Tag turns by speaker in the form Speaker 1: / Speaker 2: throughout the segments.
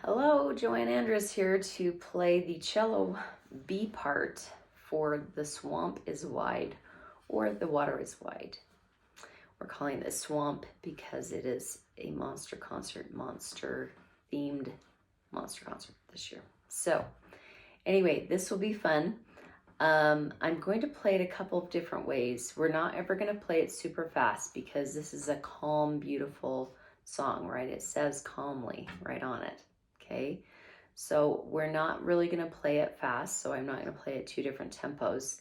Speaker 1: Hello, Joanne Andrus here to play the cello B part for The Swamp is Wide or The Water is Wide. We're calling this Swamp because it is a monster concert, monster-themed monster concert this year. So anyway, this will be fun. I'm going to play it a couple of different ways. We're not ever going to play it super fast because this is a calm, beautiful song, right? It says calmly right on it. Okay, so we're not really going to play it fast, so I'm not going to play it two different tempos.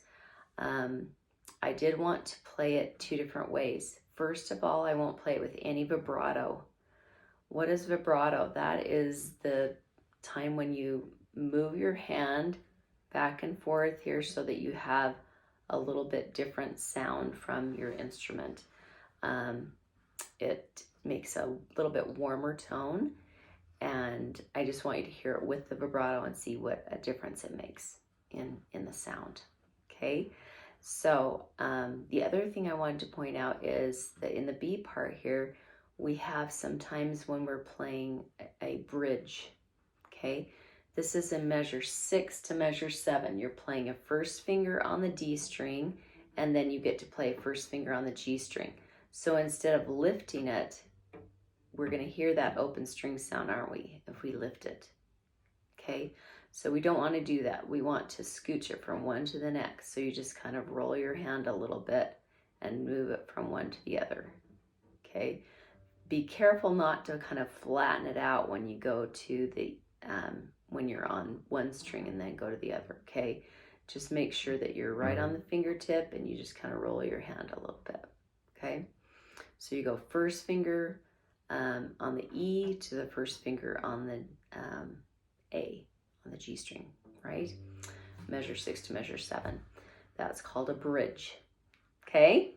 Speaker 1: I did want to play it two different ways. First of all, I won't play it with any vibrato. What is vibrato? That is the time when you move your hand back and forth here so that you have a little bit different sound from your instrument. It makes a little bit warmer tone. And I just want you to hear it with the vibrato and see what a difference it makes in the sound, okay? So the other thing I wanted to point out is that in the B part here, we have sometimes when we're playing a bridge, okay? This is in measure 6 to measure 7. You're playing a first finger on the D string, and then you get to play a first finger on the G string. So instead of lifting it, we're going to hear that open string sound, aren't we, if we lift it, okay? So we don't want to do that. We want to scooch it from one to the next. So you just kind of roll your hand a little bit and move it from one to the other, okay? Be careful not to kind of flatten it out when you go to the, when you're on one string and then go to the other, okay? Just make sure that you're right on the fingertip and you just kind of roll your hand a little bit, okay? So you go first finger, on the E to the first finger on the A, on the G string, right? Measure 6 to measure 7. That's called a bridge, okay?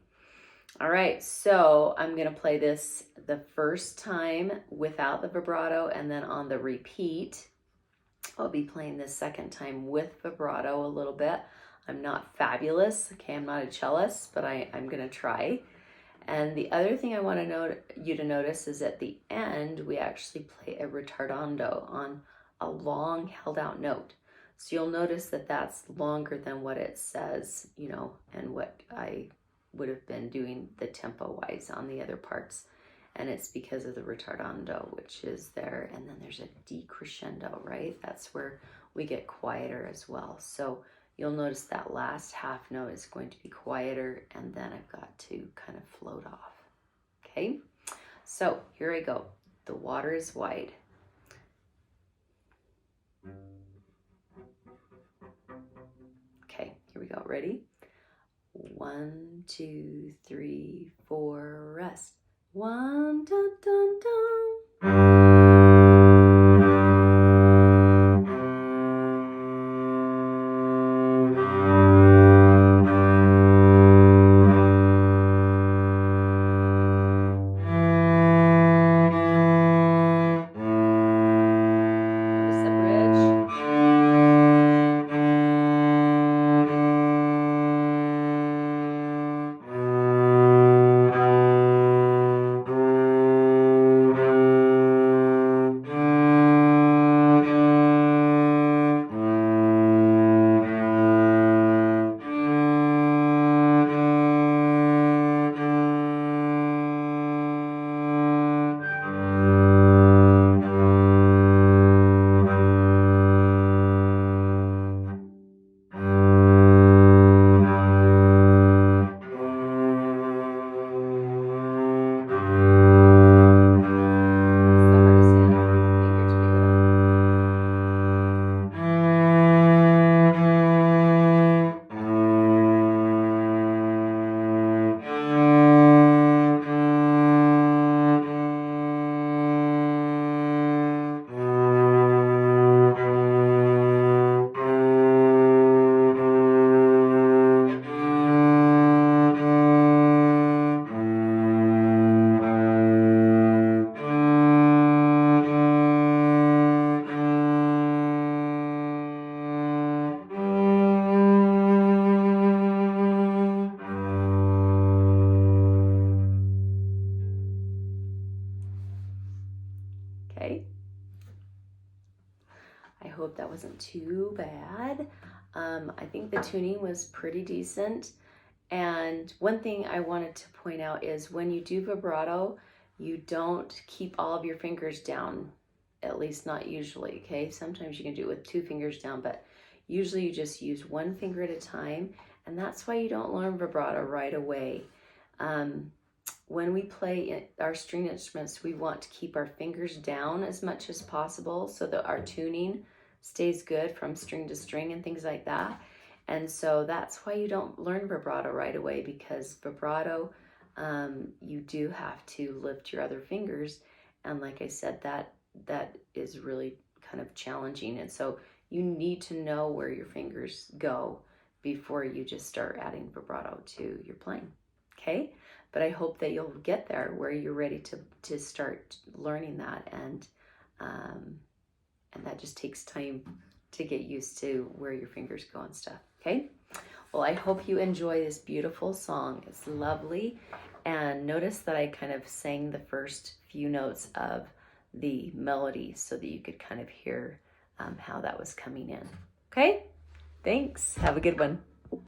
Speaker 1: All right, so I'm gonna play this the first time without the vibrato, and then on the repeat, I'll be playing this second time with vibrato a little bit. I'm not fabulous, okay? I'm not a cellist, but I'm gonna try. And the other thing I want you to notice is at the end, we actually play a ritardando on a long held out note. So you'll notice that that's longer than what it says, you know, and what I would have been doing the tempo wise on the other parts. And it's because of the ritardando, which is there. And then there's a decrescendo, right? That's where we get quieter as well. So you'll notice that last half note is going to be quieter, and then I've got to kind of float off, okay? So here I go. The water is wide. Okay, here we go. Ready? 1, 2, 3, 4, rest. 1, dun, dun, dun. Okay. I hope that wasn't too bad. I think the tuning was pretty decent. And one thing I wanted to point out is when you do vibrato, you don't keep all of your fingers down, at least not usually, okay? Sometimes you can do it with 2 fingers down, but usually you just use 1 finger at a time, and that's why you don't learn vibrato right away. When we play our string instruments, we want to keep our fingers down as much as possible so that our tuning stays good from string to string and things like that. And so that's why you don't learn vibrato right away, because vibrato, you do have to lift your other fingers. And like I said, that is really kind of challenging. And so you need to know where your fingers go before you just start adding vibrato to your playing, okay? But I hope that you'll get there where you're ready to start learning that, and that just takes time to get used to where your fingers go and stuff, okay? Well, I hope you enjoy this beautiful song. It's lovely. And notice that I kind of sang the first few notes of the melody so that you could kind of hear how that was coming in. Okay? Thanks. Have a good one.